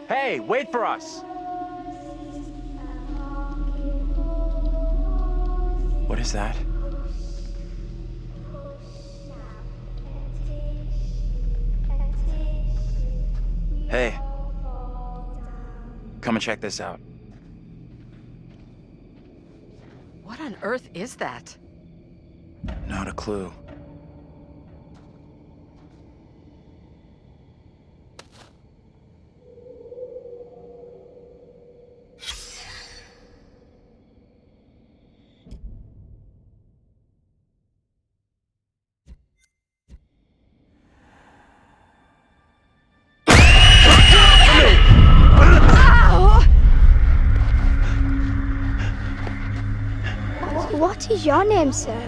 Hey, wait for us! What is that? Hey, come and check this out. What on earth is that? Not a clue. What is your name, sir?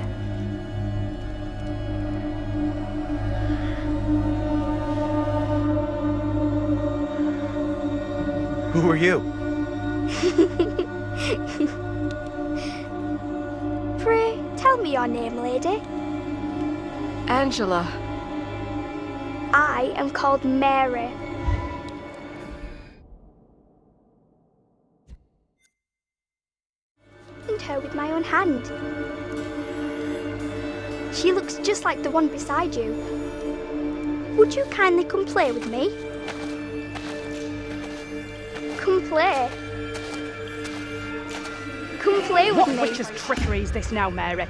Who are you? Pray, tell me your name, lady. Angela. I am called Mary. And her with my own hand. She looks just like the one beside you. Would you kindly come play with me? Come play. Come play with me. What witch's trickery is this now, Mary?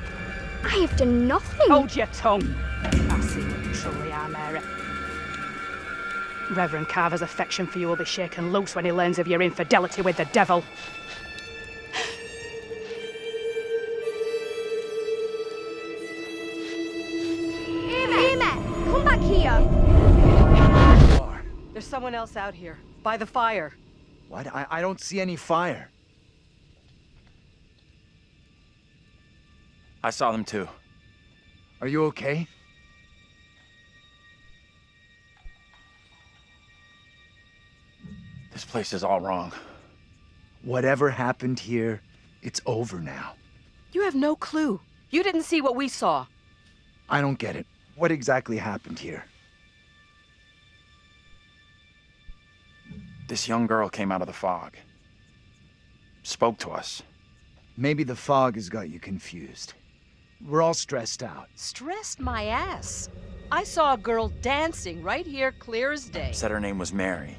I have done nothing. Hold your tongue. I see what you truly are, Mary. Reverend Carver's affection for you will be shaken loose when he learns of your infidelity with the devil. Come back here. There's someone else out here, by the fire. What? I don't see any fire. I saw them too. Are you okay? This place is all wrong. Whatever happened here, it's over now. You have no clue. You didn't see what we saw. I don't get it. What exactly happened here? This young girl came out of the fog. Spoke to us. Maybe the fog has got you confused. We're all stressed out. Stressed my ass. I saw a girl dancing right here, clear as day. Said her name was Mary.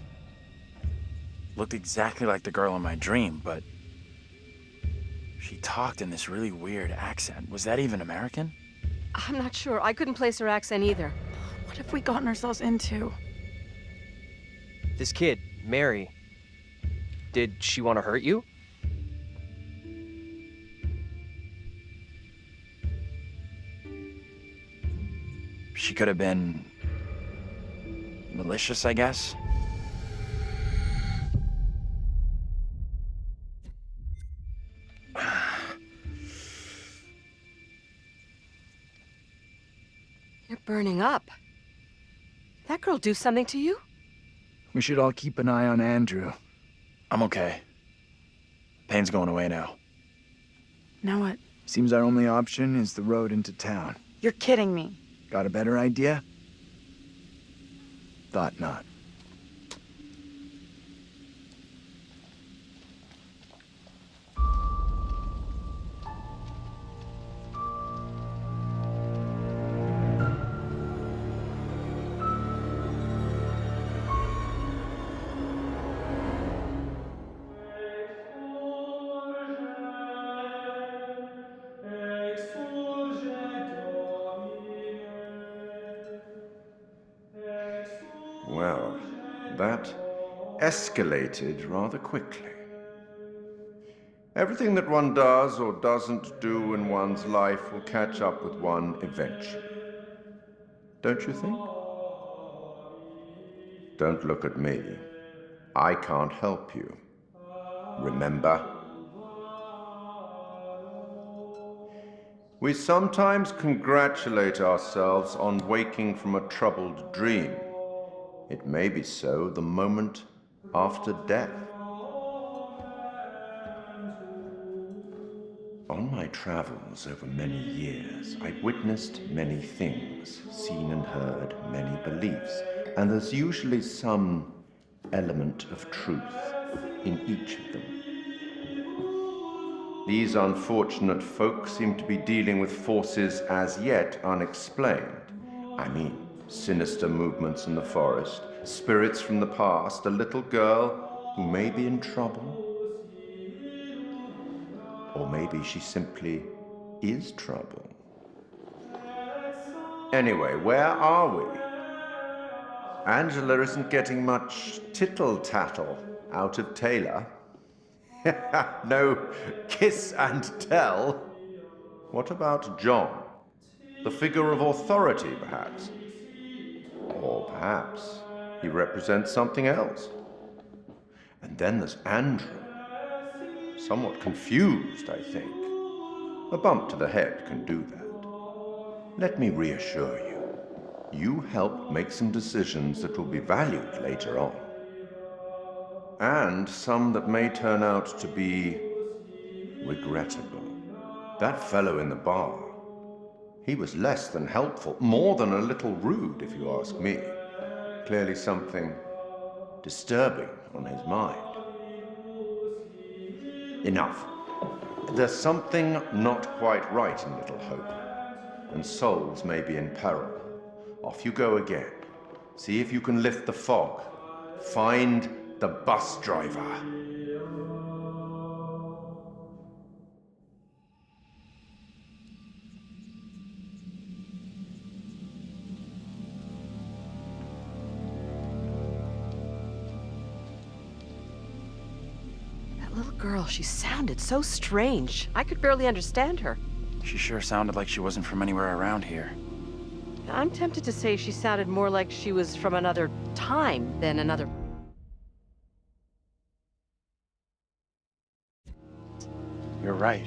Looked exactly like the girl in my dream, but she talked in this really weird accent. Was that even American? I'm not sure. I couldn't place her accent either. What have we gotten ourselves into? This kid, Mary, did she want to hurt you? She could have been malicious, I guess. You're burning up. That girl do something to you? We should all keep an eye on Andrew. I'm okay. Pain's going away now. Now what? Seems our only option is the road into town. You're kidding me. Got a better idea? Thought not. Well, that escalated rather quickly. Everything that one does or doesn't do in one's life will catch up with one eventually. Don't you think? Don't look at me. I can't help you. Remember? We sometimes congratulate ourselves on waking from a troubled dream. It may be so the moment after death. On my travels over many years, I've witnessed many things, seen and heard many beliefs, and there's usually some element of truth in each of them. These unfortunate folk seem to be dealing with forces as yet unexplained. I mean, sinister movements in the forest, spirits from the past, a little girl who may be in trouble. Or maybe she simply is trouble. Anyway, where are we? Angela isn't getting much tittle-tattle out of Taylor. No kiss and tell. What about John? The figure of authority, perhaps? Or perhaps he represents something else. And then there's Andrew. Somewhat confused, I think. A bump to the head can do that. Let me reassure you. You helped make some decisions that will be valued later on. And some that may turn out to be regrettable. That fellow in the bar, he was less than helpful, more than a little rude, if you ask me. Clearly something disturbing on his mind. Enough. There's something not quite right in Little Hope, and souls may be in peril. Off you go again. See if you can lift the fog. Find the bus driver. That little girl, she sounded so strange. I could barely understand her. She sure sounded like she wasn't from anywhere around here. I'm tempted to say she sounded more like she was from another time than another... You're right.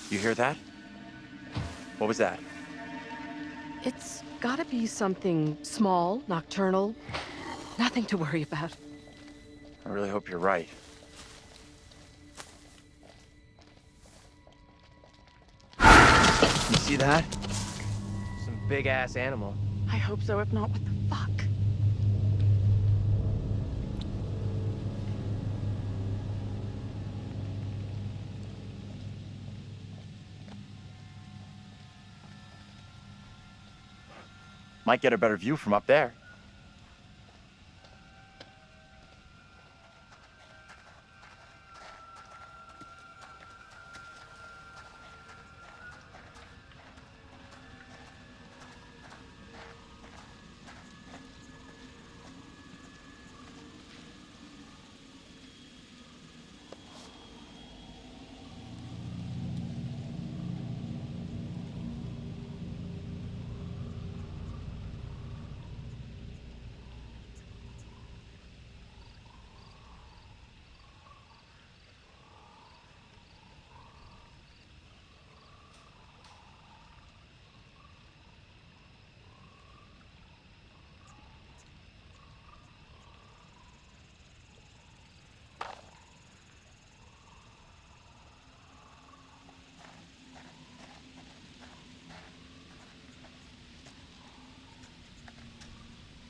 You hear that? What was that? It's gotta be something small, nocturnal. Nothing to worry about. I really hope you're right. You see that? Some big-ass animal. I hope so. If not, what the fuck? Might get a better view from up there.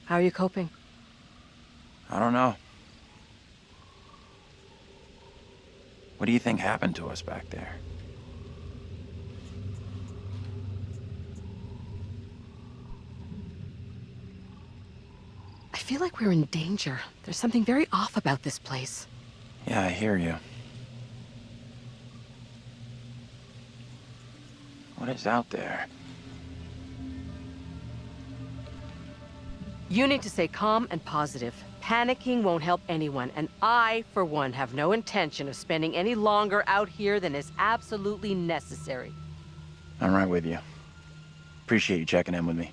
How are you coping? I don't know. What do you think happened to us back there? I feel like we're in danger. There's something very off about this place. Yeah, I hear you. What is out there? You need to stay calm and positive. Panicking won't help anyone, and I, for one, have no intention of spending any longer out here than is absolutely necessary. I'm right with you. Appreciate you checking in with me.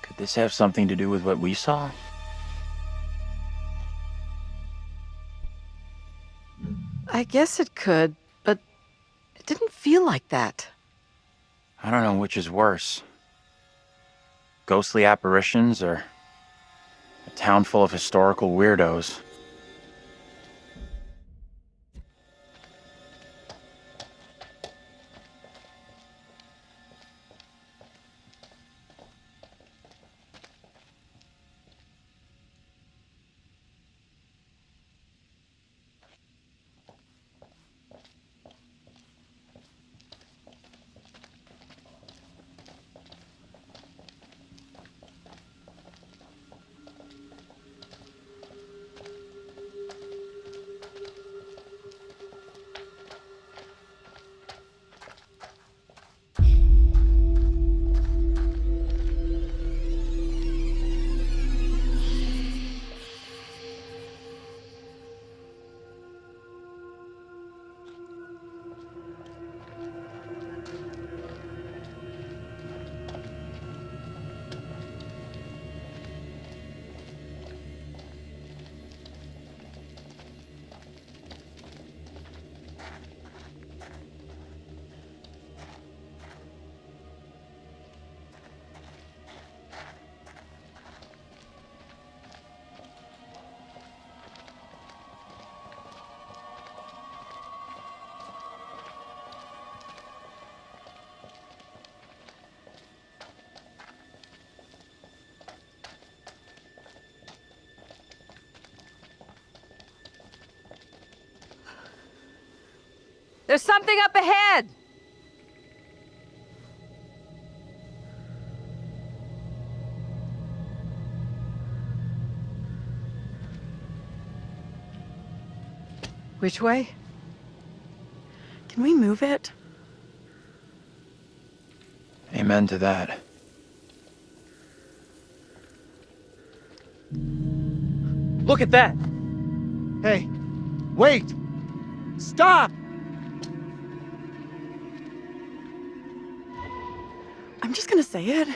Could this have something to do with what we saw? I guess it could, but it didn't feel like that. I don't know which is worse. Ghostly apparitions or a town full of historical weirdos. There's something up ahead! Which way? Can we move it? Amen to that. Look at that! Hey, wait! Stop! I'm just gonna say it.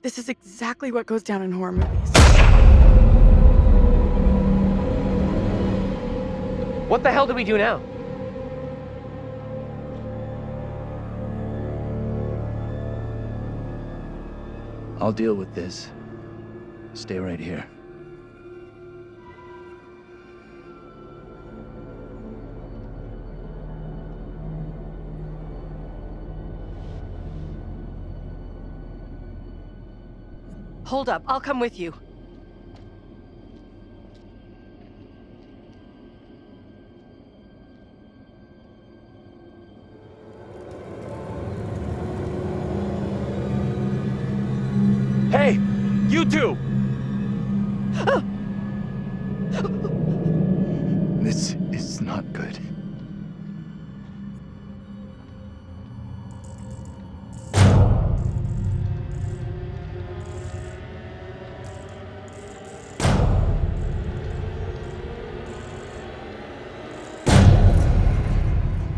This is exactly what goes down in horror movies. What the hell do we do now? I'll deal with this. Stay right here. Hold up, I'll come with you. Hey! You two! This is not good.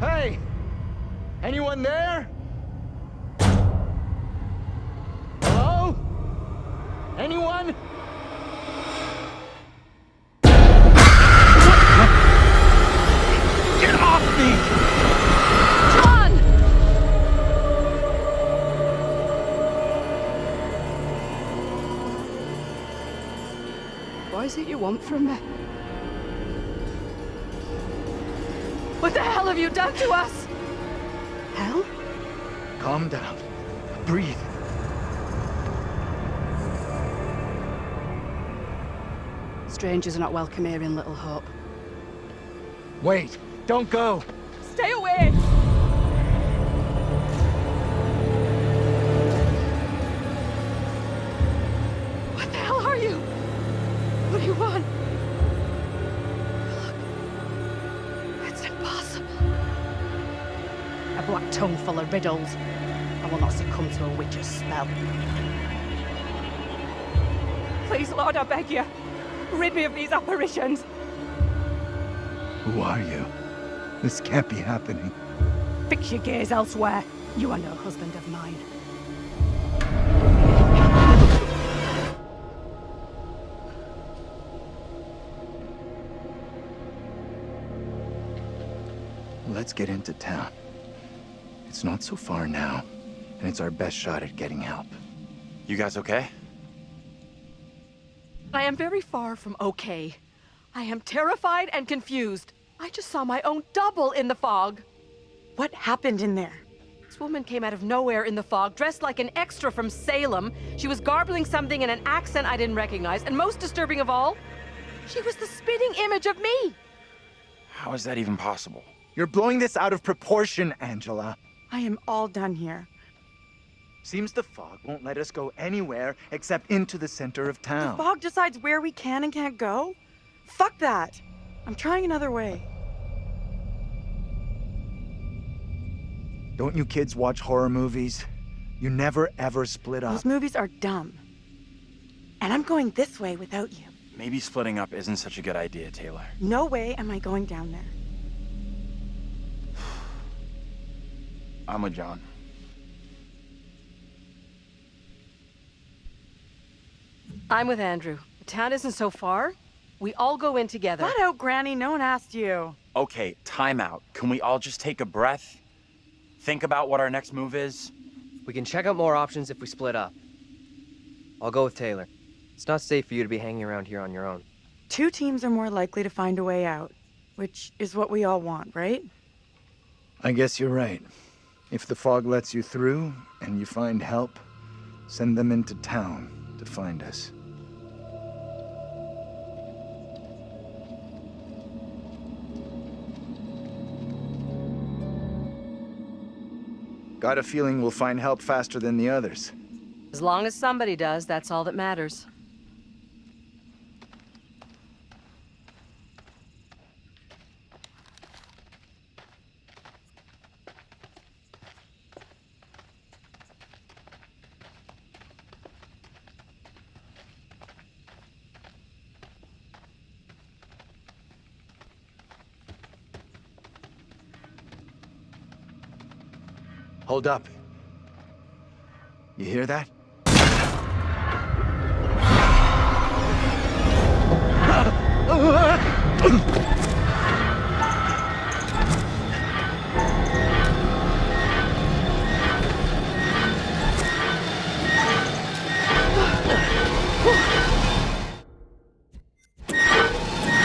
Hey! Anyone there? Hello? Anyone? Get off me! John! What is it you want from me? What the hell have you done to us? Hell? Calm down. Breathe. Strangers are not welcome here in Little Hope. Wait, don't go. Stay away! What the hell are you? What do you want? Look, it's impossible. A black tongue full of riddles. I will not succumb to a witch's spell. Please, Lord, I beg you. Rid me of these apparitions. Who are you? This can't be happening. Fix your gaze elsewhere. You are no husband of mine. Let's get into town. It's not so far now, and it's our best shot at getting help. You guys okay? I am very far from okay. I am terrified and confused. I just saw my own double in the fog. What happened in there? This woman came out of nowhere in the fog, dressed like an extra from Salem. She was garbling something in an accent I didn't recognize, and most disturbing of all, she was the spitting image of me. How is that even possible? You're blowing this out of proportion, Angela. I am all done here. Seems the fog won't let us go anywhere except into the center of town. The fog decides where we can and can't go? Fuck that. I'm trying another way. Don't you kids watch horror movies? You never ever split up. Those movies are dumb. And I'm going this way without you. Maybe splitting up isn't such a good idea, Taylor. No way am I going down there. I'm with John. I'm with Andrew. The town isn't so far. We all go in together. Flat out, Granny. No one asked you. Okay, time out. Can we all just take a breath? Think about what our next move is? We can check out more options if we split up. I'll go with Taylor. It's not safe for you to be hanging around here on your own. 2 teams are more likely to find a way out, which is what we all want, right? I guess you're right. If the fog lets you through and you find help, send them into town to find us. Got a feeling we'll find help faster than the others. As long as somebody does, that's all that matters. Hold up. You hear that?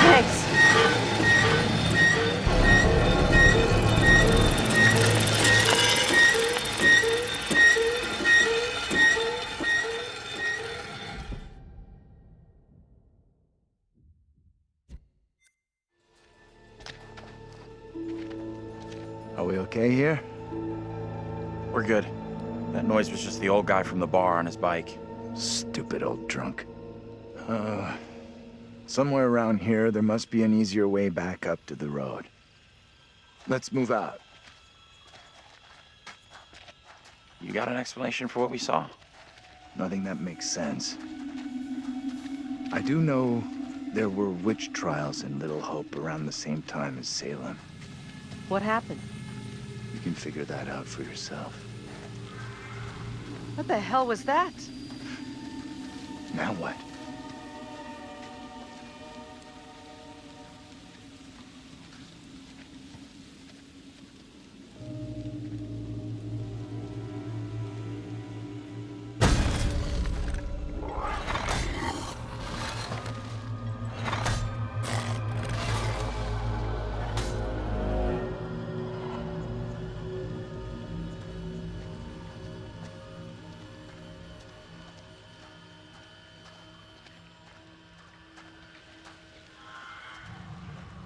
Thanks. Are we okay here? We're good. That noise was just the old guy from the bar on his bike. Stupid old drunk. Somewhere around here, there must be an easier way back up to the road. Let's move out. You got an explanation for what we saw? Nothing that makes sense. I do know there were witch trials in Little Hope around the same time as Salem. What happened? You can figure that out for yourself. What the hell was that? Now what?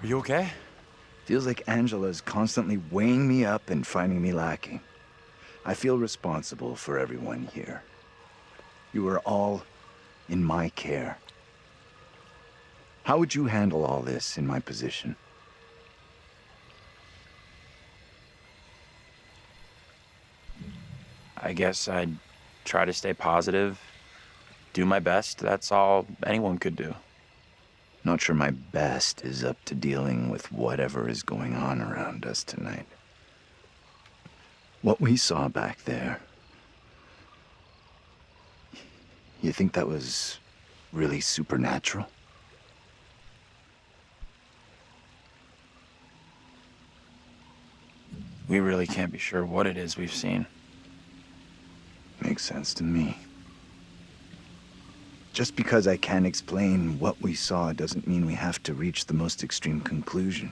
Are you okay? Feels like Angela's constantly weighing me up and finding me lacking. I feel responsible for everyone here. You are all in my care. How would you handle all this in my position? I guess I'd try to stay positive, do my best. That's all anyone could do. Not sure my best is up to dealing with whatever is going on around us tonight. What we saw back there, you think that was really supernatural? We really can't be sure what it is we've seen. Makes sense to me. Just because I can't explain what we saw doesn't mean we have to reach the most extreme conclusion.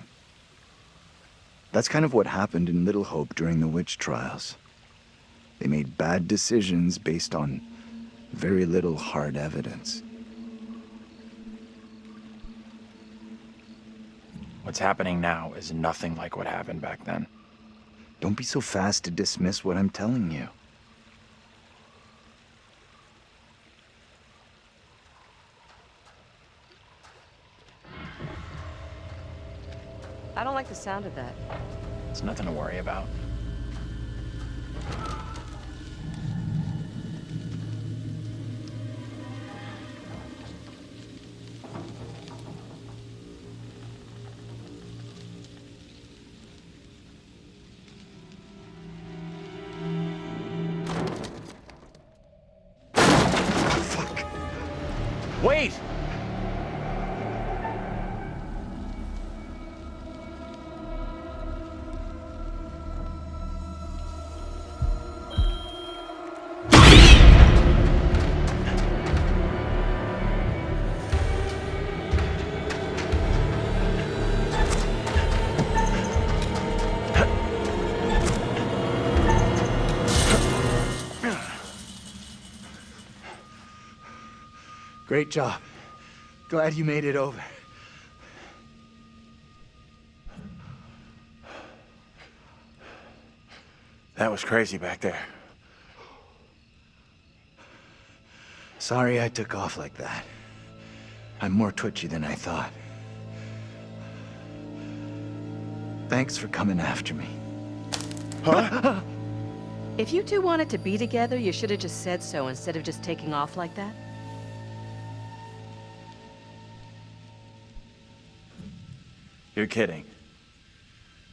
That's kind of what happened in Little Hope during the witch trials. They made bad decisions based on very little hard evidence. What's happening now is nothing like what happened back then. Don't be so fast to dismiss what I'm telling you. I don't like the sound of that. It's nothing to worry about. Fuck! Wait! Great job. Glad you made it over. That was crazy back there. Sorry I took off like that. I'm more twitchy than I thought. Thanks for coming after me. Huh? If you two wanted to be together, you should have just said so instead of just taking off like that. You're kidding.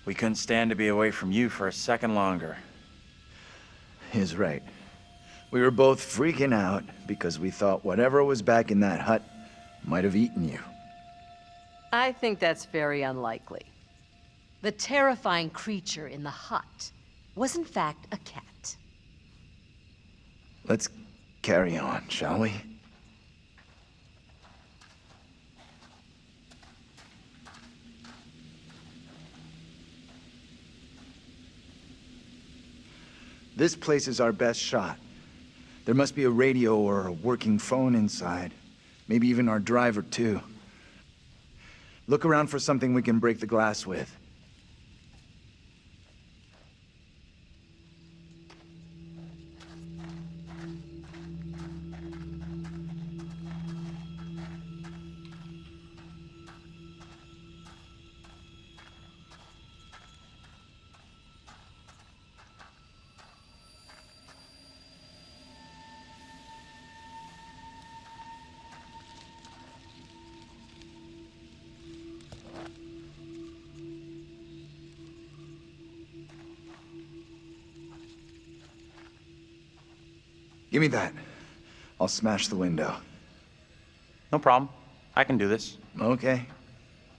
We couldn't stand to be away from you for a second longer. He's right. We were both freaking out because we thought whatever was back in that hut might have eaten you. I think that's very unlikely. The terrifying creature in the hut was in fact a cat. Let's carry on, shall we? This place is our best shot. There must be a radio or a working phone inside. Maybe even our driver, too. Look around for something we can break the glass with. Give me that. I'll smash the window. No problem. I can do this. Okay.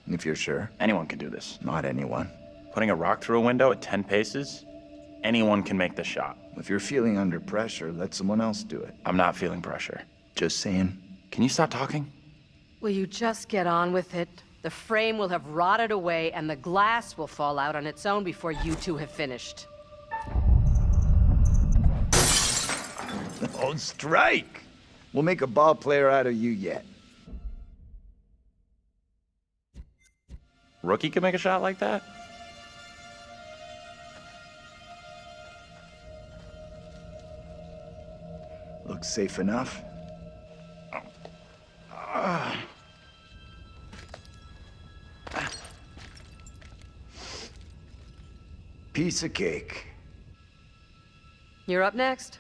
If you're sure. Anyone can do this. Not anyone. Putting a rock through a window at 10 paces? Anyone can make the shot. If you're feeling under pressure, let someone else do it. I'm not feeling pressure. Just saying. Can you stop talking? Will you just get on with it? The frame will have rotted away and the glass will fall out on its own before you two have finished. Oh, strike! We'll make a ball player out of you yet. Rookie can make a shot like that? Looks safe enough. Piece of cake. You're up next.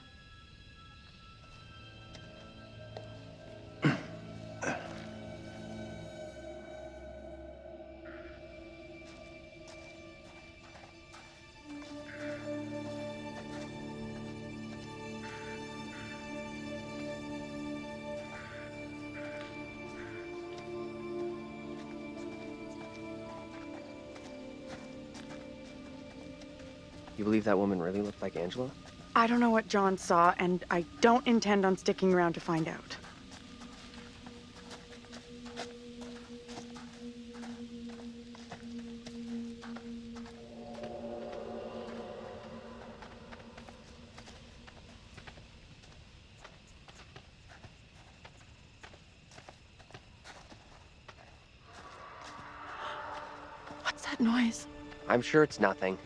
You believe that woman really looked like Angela? I don't know what John saw, and I don't intend on sticking around to find out. What's that noise? I'm sure it's nothing.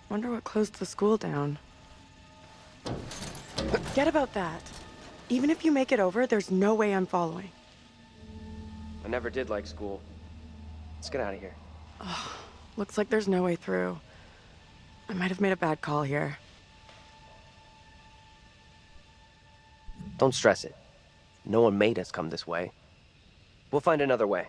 Wonder what closed the school down. Forget about that. Even if you make it over, there's no way I'm following. I never did like school. Let's get out of here. Looks like there's no way through. I might have made a bad call here. Don't stress it. No one made us come this way. We'll find another way.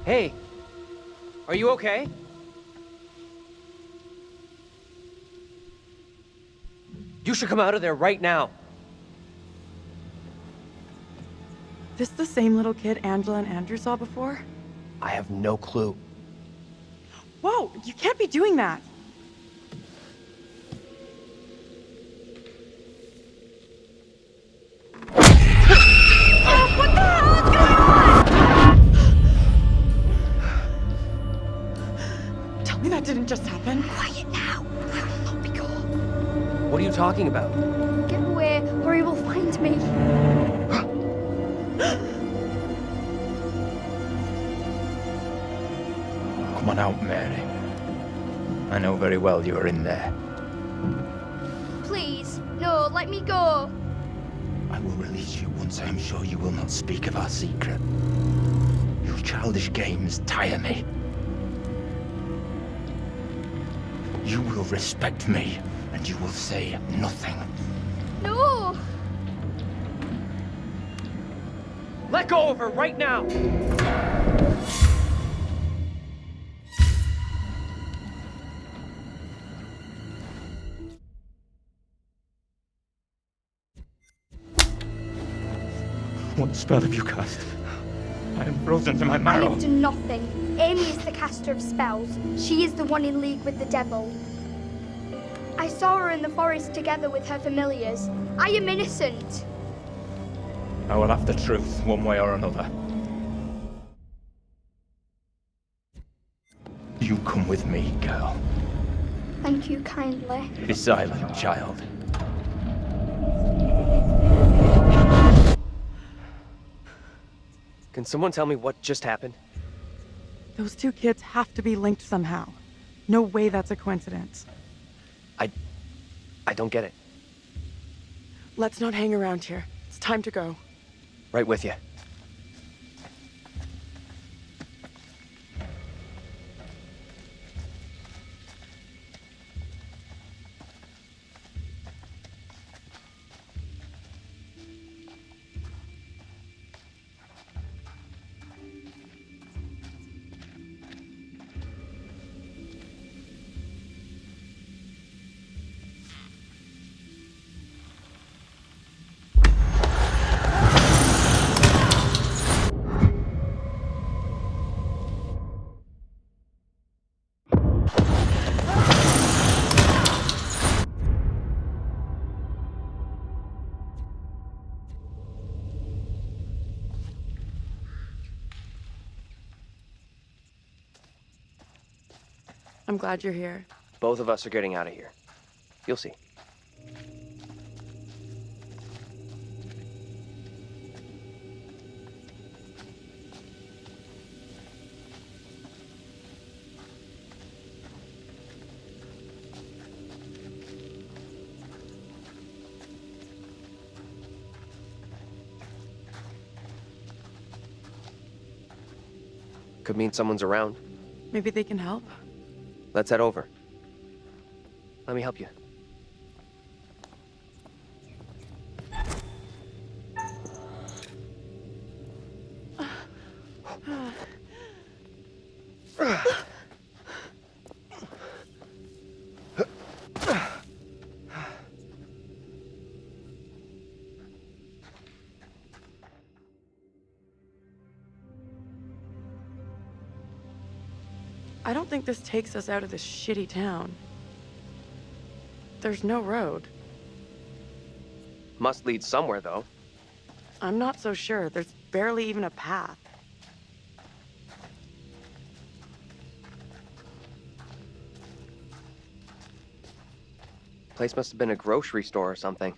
Hey, are you okay? You should come out of there right now. This the same little kid Angela and Andrew saw before? I have no clue. Whoa, you can't be doing that. What the hell is going on? Tell me that didn't just happen. Quiet now. I will not be caught. What are you talking about? Get away, or he will find me. Come on out, Mary. I know very well you're in there. Please, no, let me go. I will release you once I am sure you will not speak of our secret. Your childish games tire me. You will respect me, and you will say nothing. No! Let go of her right now! What spell have you cast? I am frozen to my I marrow. have done nothing. Amy is the caster of spells. She is the one in league with the devil. I saw her in the forest together with her familiars. I am innocent. I will have the truth, one way or another. You come with me, girl. Thank you kindly. Be silent, child. Can someone tell me what just happened? Those two kids have to be linked somehow. No way that's a coincidence. I don't get it. Let's not hang around here. It's time to go. Right with you. I'm glad you're here. Both of us are getting out of here. You'll see. Could mean someone's around. Maybe they can help? Let's head over. Let me help you. I don't think this takes us out of this shitty town. There's no road. Must lead somewhere, though. I'm not so sure. There's barely even a path. Place must have been a grocery store or something.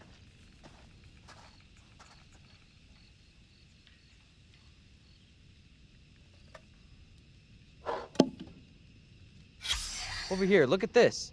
Over here, look at this.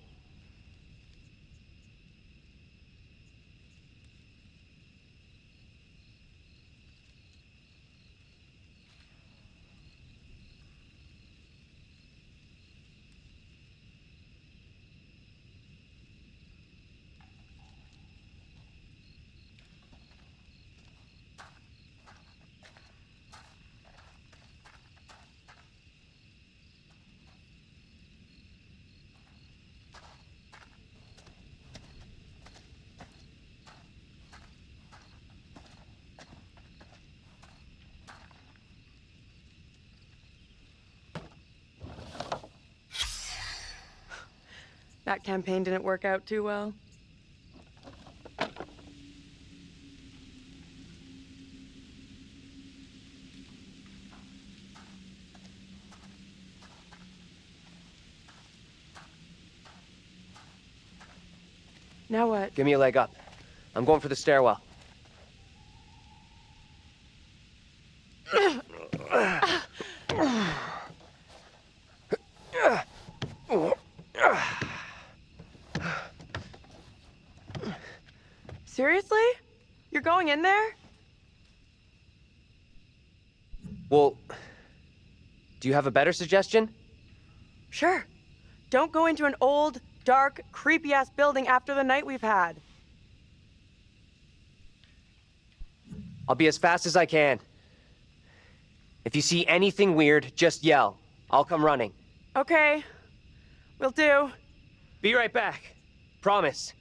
That campaign didn't work out too well. Now what? Give me a leg up. I'm going for the stairwell. Seriously? You're going in there? Well, do you have a better suggestion? Sure. Don't go into an old, dark, creepy-ass building after the night we've had. I'll be as fast as I can. If you see anything weird, just yell. I'll come running. Okay. Will do. Be right back. Promise.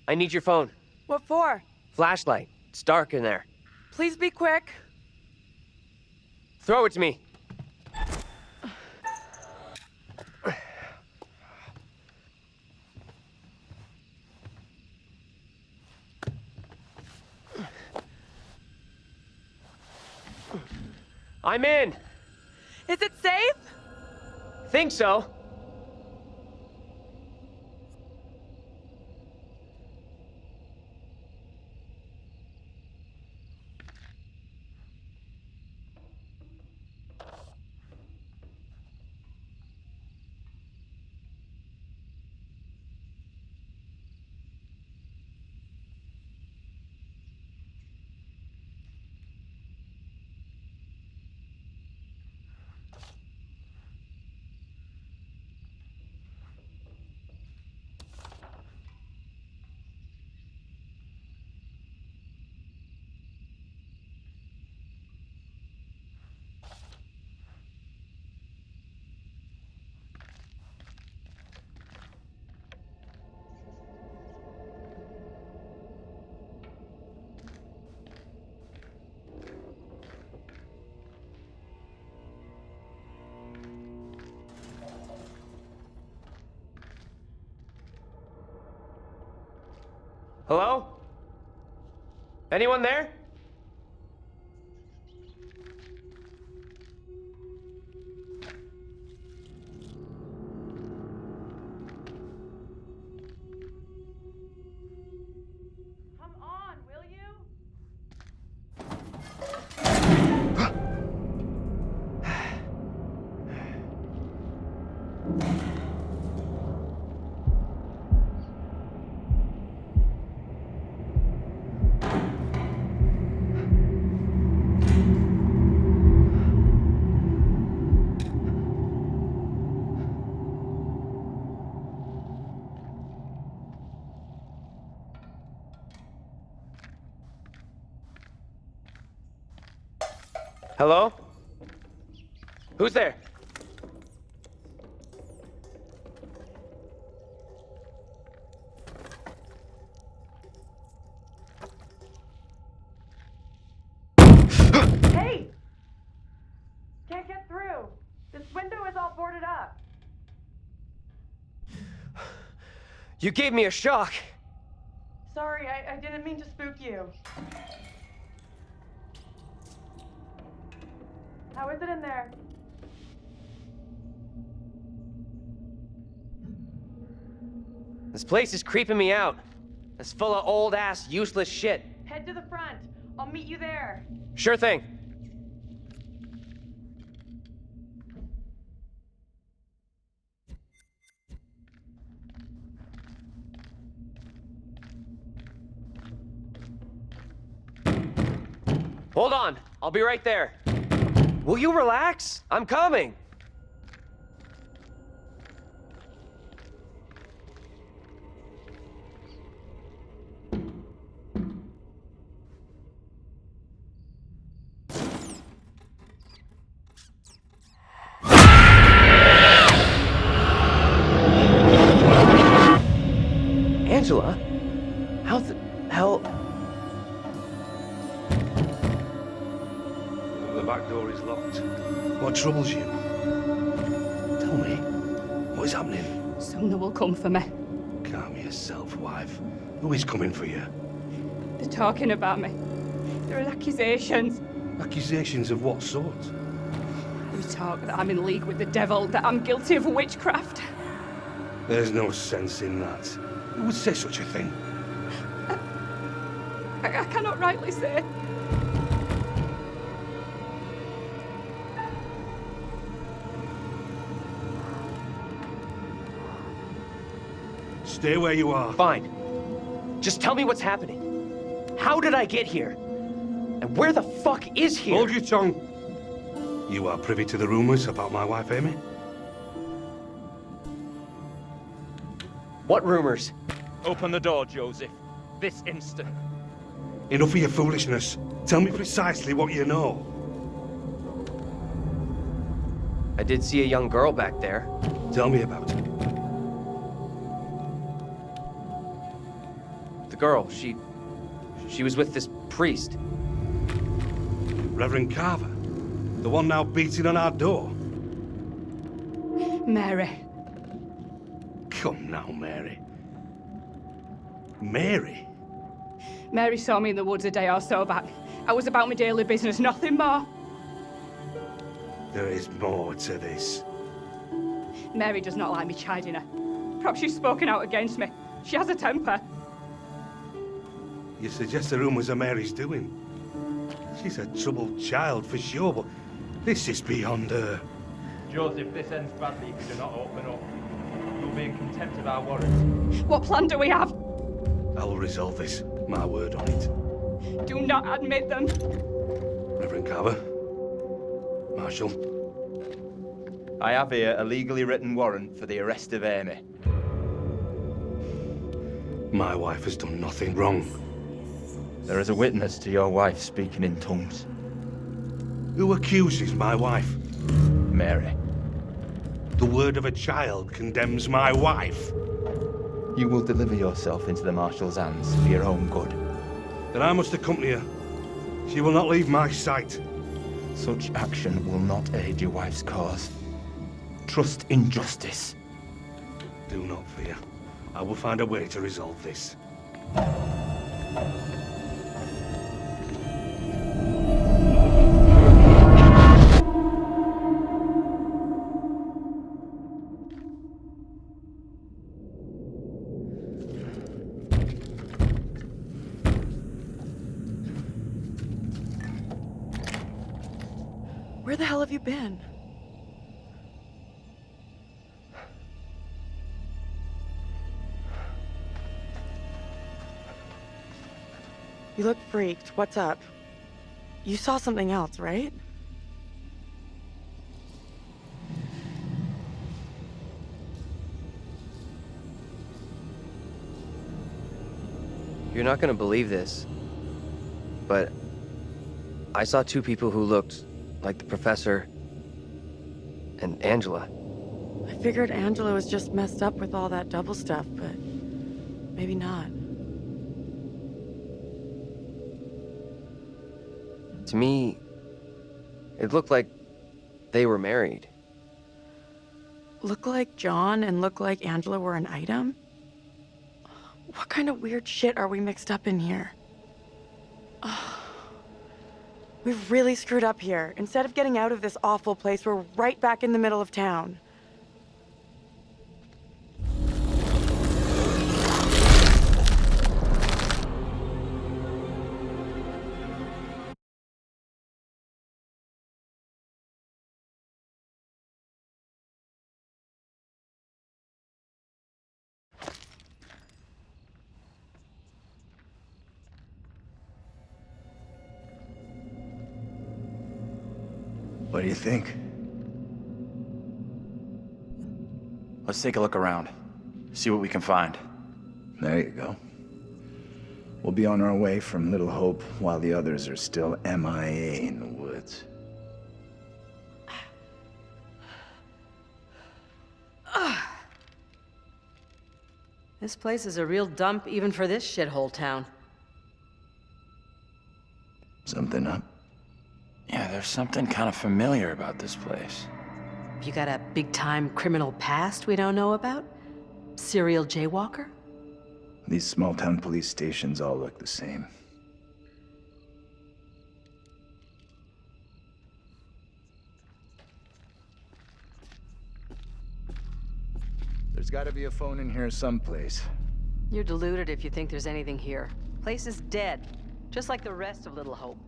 I need your phone. What for? Flashlight. It's dark in there. Please be quick. Throw it to me. I'm in. Is it safe? Think so. Hello? Anyone there? Come on, will you? Hello? Who's there? Hey! Can't get through. This window is all boarded up. You gave me a shock. Sorry, I didn't mean to spook you. How is it in there? This place is creeping me out. It's full of old-ass, useless shit. Head to the front. I'll meet you there. Sure thing. Hold on. I'll be right there. Will you relax? I'm coming. Angela? How the hell? The back door is locked. What troubles you? Tell me, what is happening? Soon they will come for me. Calm yourself, wife. Who is coming for you? They're talking about me. There are accusations. Accusations of what sort? We talk that I'm in league with the devil, that I'm guilty of witchcraft. There's no sense in that. Who would say such a thing? I cannot rightly say. Stay where you are. Fine. Just tell me what's happening. How did I get here? And where the fuck is here? Hold your tongue. You are privy to the rumors about my wife, Amy? What rumors? Open the door, Joseph. This instant. Enough of your foolishness. Tell me precisely what you know. I did see a young girl back there. Tell me about it. The girl, she was with this priest. Reverend Carver? The one now beating on our door? Mary. Come now, Mary. Mary? Mary saw me in the woods a day or so back. I was about my daily business, nothing more. There is more to this. Mary does not like me chiding her. Perhaps she's spoken out against me. She has a temper. You suggest the rumors are Mary's doing? She's a troubled child for sure, but this is beyond her. Joseph, this ends badly if you do not open up. You'll be in contempt of our warrant. What plan do we have? I will resolve this. My word on it. Do not admit them. Reverend Carver. Marshal. I have here a legally written warrant for the arrest of Amy. My wife has done nothing wrong. There is a witness to your wife speaking in tongues. Who accuses my wife? Mary. The word of a child condemns my wife. You will deliver yourself into the Marshal's hands for your own good. Then I must accompany her. She will not leave my sight. Such action will not aid your wife's cause. Trust in justice. Do not fear. I will find a way to resolve this. Where the hell have you been? You look freaked. What's up? You saw something else, right? You're not gonna believe this, but I saw two people who looked like the professor and Angela. I figured Angela was just messed up with all that double stuff, but maybe not. To me, it looked like they were married. Look like John and look like Angela were an item? What kind of weird shit are we mixed up in here? We've really screwed up here. Instead of getting out of this awful place, we're right back in the middle of town. What do you think? Let's take a look around. See what we can find. There you go. We'll be on our way from Little Hope while the others are still MIA in the woods. This place is a real dump even for this shithole town. Something up? Yeah, there's something kind of familiar about this place. You got a big-time criminal past we don't know about? Serial jaywalker? These small-town police stations all look the same. There's gotta be a phone in here someplace. You're deluded if you think there's anything here. Place is dead, just like the rest of Little Hope.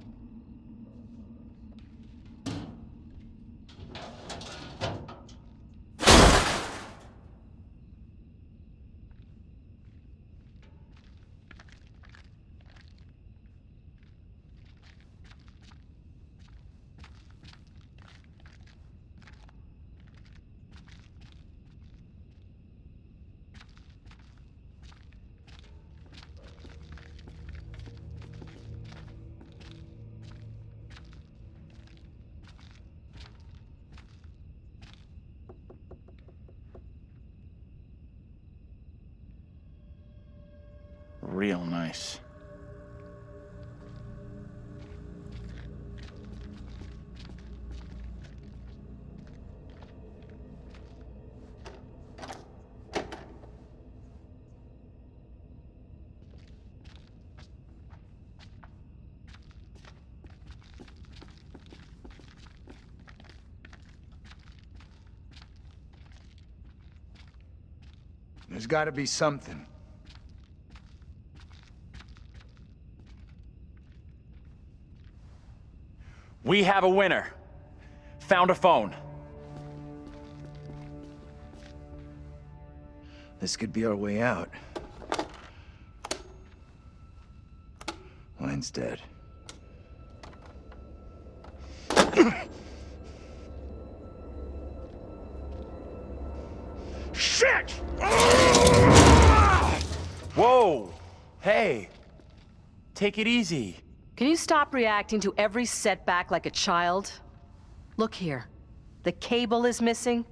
real nice. There's gotta be something. We have a winner. Found a phone. This could be our way out. Line's dead. Shit! Whoa! Hey! Take it easy. Can you stop reacting to every setback like a child? Look here. The cable is missing.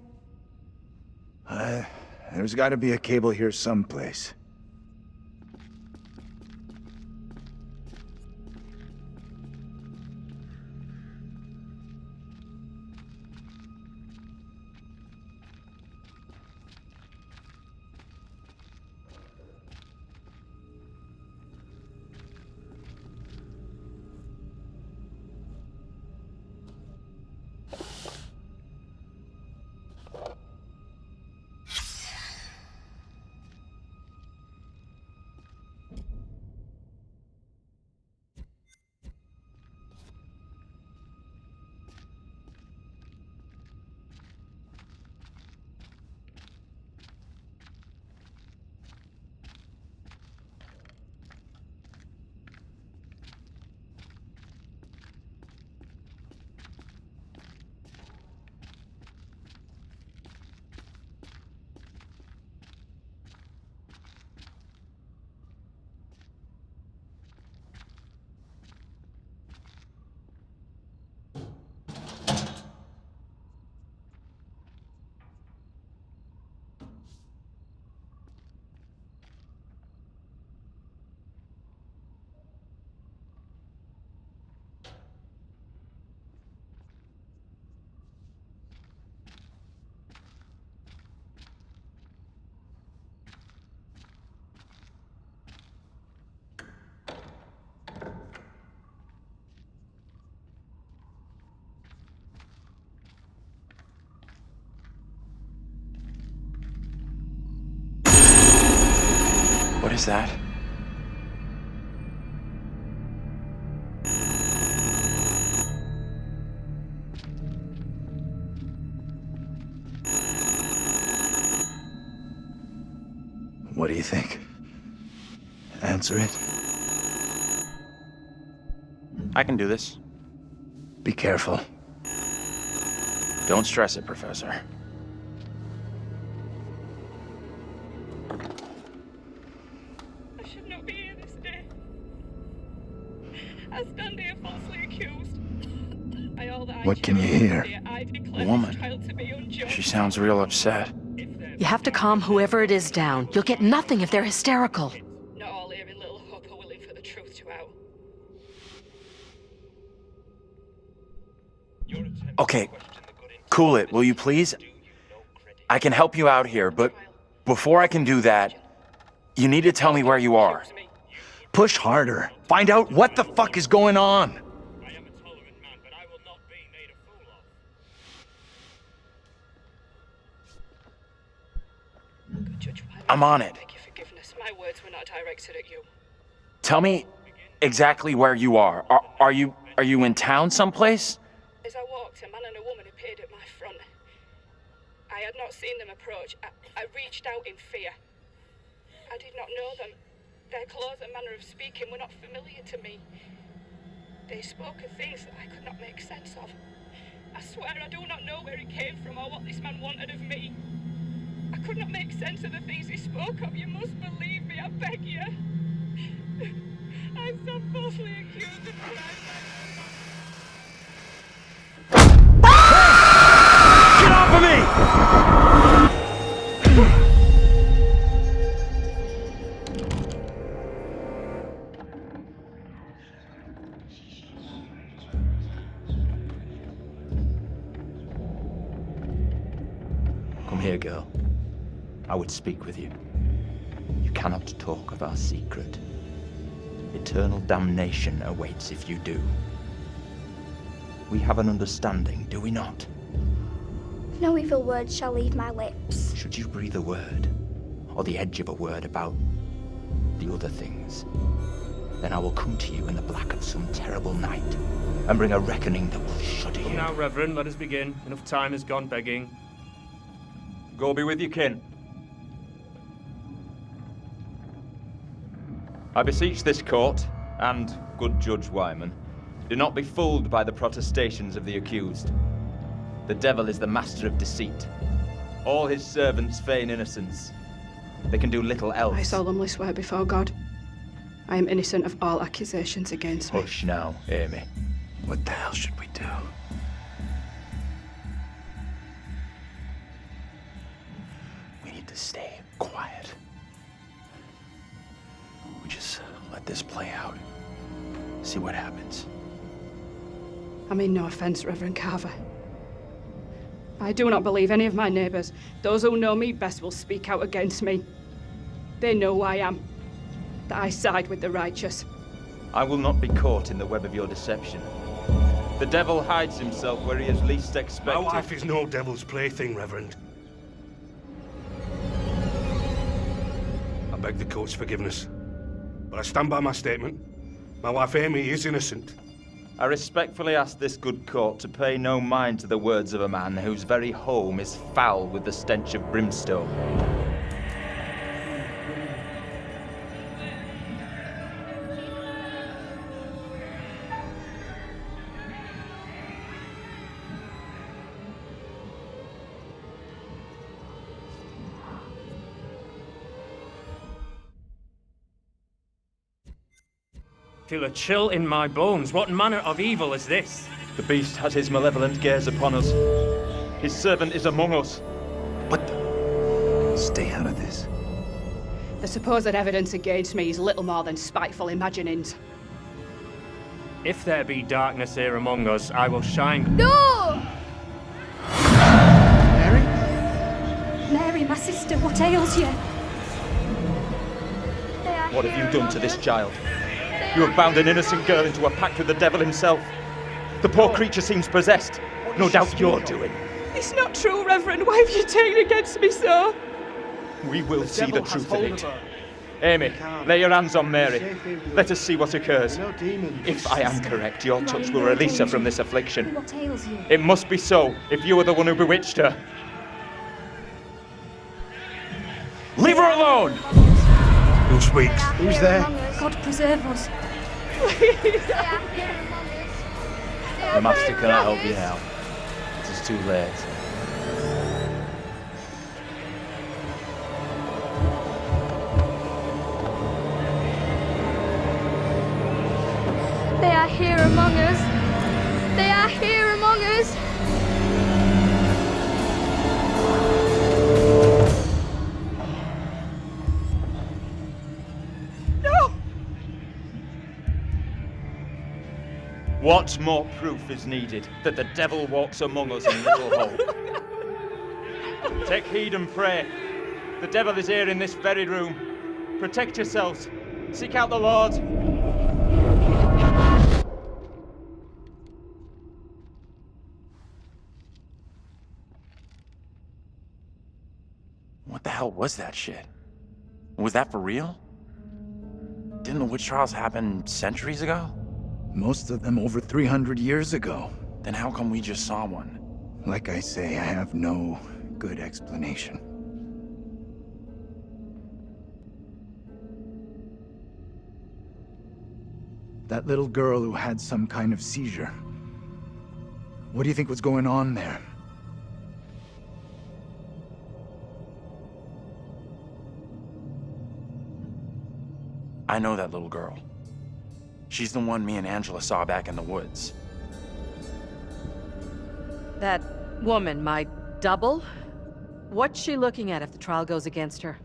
There's gotta be a cable here someplace. What is that? What do you think? Answer it. I can do this. Be careful. Don't stress it, Professor. I should not be here this day. I stand here falsely accused. By all that What can you hear? I A declare this woman. trial to be unjust. She sounds real upset. You have to calm whoever it is down. You'll get nothing if they're hysterical. Not all here in Little Hope are willing for the truth to out. Okay, cool it, will you please? I can help you out here, but before I can do that, you need to tell me where you are. Push harder. Find out what the fuck is going on. I am a tolerant man, but I will not be made a fool of. Good Judge White, I'm on it. I beg your forgiveness. My words were not directed at you. Tell me exactly where you are. Are you in town someplace? As I walked, a man and a woman appeared at my front. I had not seen them approach. I reached out in fear. I did not know them. Their clothes and manner of speaking were not familiar to me. They spoke of things that I could not make sense of. I swear I do not know where it came from or what this man wanted of me. I could not make sense of the things he spoke of. You must believe me, I beg you. I stand falsely accused of crime. Get off of me! here, girl. I would speak with you. You cannot talk of our secret. Eternal damnation awaits if you do. We have an understanding, do we not? No evil word shall leave my lips. Should you breathe a word, or the edge of a word about the other things, then I will come to you in the black of some terrible night and bring a reckoning that will shudder you. Now, Reverend, let us begin. Enough time has gone begging. Go be with you, kin. I beseech this court, and good Judge Wyman, do not be fooled by the protestations of the accused. The devil is the master of deceit. All his servants feign innocence. They can do little else. I solemnly swear before God, I am innocent of all accusations against me. Hush now, Amy. What the hell should we do? We need to stay quiet. We just let this play out. See what happens. I mean no offence, Reverend Carver. I do not believe any of my neighbours. Those who know me best will speak out against me. They know who I am, that I side with the righteous. I will not be caught in the web of your deception. The devil hides himself where he is least expected. My wife is no devil's plaything, Reverend. I beg the court's forgiveness, but I stand by my statement. My wife Amy is innocent. I respectfully ask this good court to pay no mind to the words of a man whose very home is foul with the stench of brimstone. Feel a chill in my bones. What manner of evil is this? The beast has his malevolent gaze upon us. His servant is among us. What the? Stay out of this. The supposed evidence against me is little more than spiteful imaginings. If there be darkness here among us, I will shine. No! Mary? Mary, my sister, what ails you? What have you done to this child? You have bound an innocent girl into a pact with the devil himself. The poor creature seems possessed. No doubt you're doing. It's not true, Reverend. Why have you taken against me so? We will see the truth of it. Amy, lay your hands on Mary. Let us see what occurs. If I am correct, your touch will release her from this affliction. What ails you? It must be so, if you are the one who bewitched her. Leave her alone! Who speaks? Who's there? God preserve us. The master cannot help you now. It is too late. They are here among us. They are here among us. What more proof is needed that the devil walks among us in Little Hope? Take heed and pray. The devil is here in this very room. Protect yourselves. Seek out the Lord. What the hell was that shit? Was that for real? Didn't the witch trials happen centuries ago? Most of them over 300 years ago. Then how come we just saw one? Like I say, I have no good explanation. That little girl who had some kind of seizure. What do you think was going on there? I know that little girl. She's the one me and Angela saw back in the woods. That woman, my double? What's she looking at if the trial goes against her?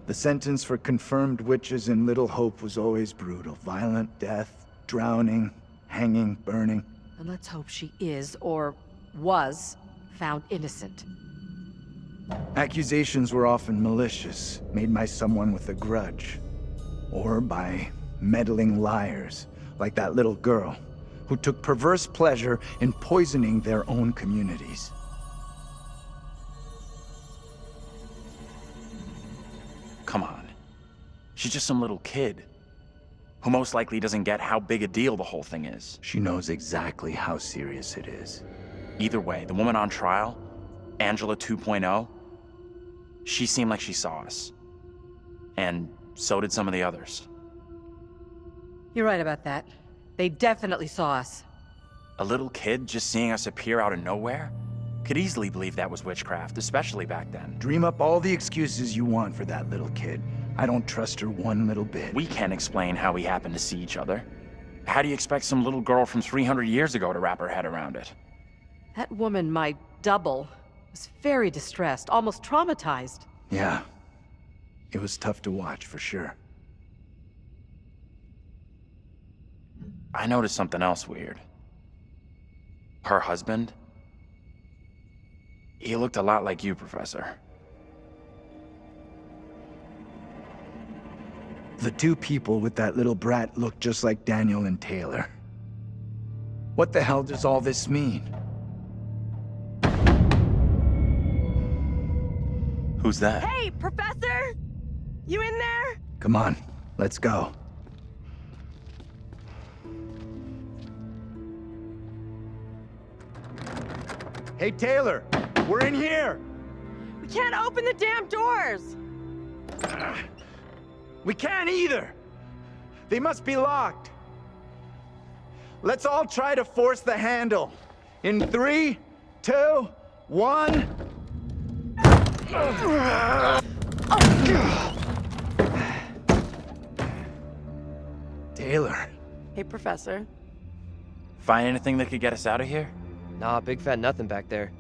The sentence for confirmed witches in Little Hope was always brutal. Violent death, drowning, hanging, burning. And let's hope she is, or was, found innocent. Accusations were often malicious, made by someone with a grudge. Or by meddling liars, like that little girl, who took perverse pleasure in poisoning their own communities. Come on. She's just some little kid who most likely doesn't get how big a deal the whole thing is. She knows exactly how serious it is. Either way, the woman on trial, Angela 2.0, she seemed like she saw us. And so did some of the others. You're right about that. They definitely saw us. A little kid just seeing us appear out of nowhere? Could easily believe that was witchcraft, especially back then. Dream up all the excuses you want for that little kid. I don't trust her one little bit. We can't explain how we happened to see each other. How do you expect some little girl from 300 years ago to wrap her head around it? That woman, my double, was very distressed, almost traumatized. Yeah. It was tough to watch, for sure. I noticed something else weird. Her husband? He looked a lot like you, Professor. The two people with that little brat look just like Daniel and Taylor. What the hell does all this mean? Who's that? Hey, Professor! You in there? Come on, let's go. Hey, Taylor! We're in here! We can't open the damn doors! We can't either! They must be locked. Let's all try to force the handle. In 3, 2, 1... Taylor. Hey, Professor. Find anything that could get us out of here? Nah, big fat nothing back there.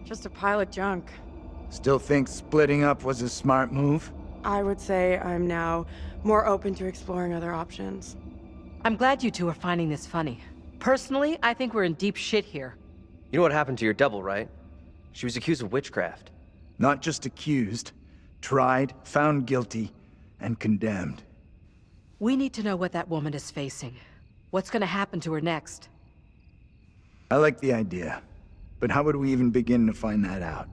Just a pile of junk. Still think splitting up was a smart move? I would say I'm now more open to exploring other options. I'm glad you two are finding this funny. Personally, I think we're in deep shit here. You know what happened to your double, right? She was accused of witchcraft. Not just accused, tried, found guilty, and condemned. We need to know what that woman is facing. What's gonna happen to her next? I like the idea, but how would we even begin to find that out?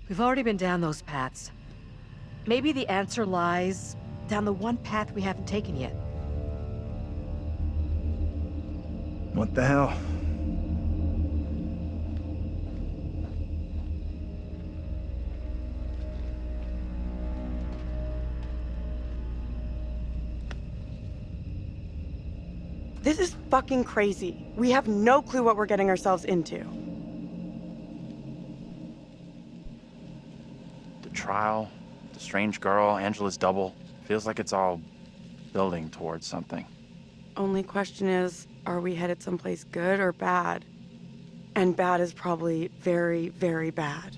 We've already been down those paths. Maybe the answer lies down the one path we haven't taken yet. What the hell? This is fucking crazy. We have no clue what we're getting ourselves into. The trial, the strange girl, Angela's double. Feels like it's all building towards something. Only question is, are we headed someplace good or bad? And bad is probably very, very bad.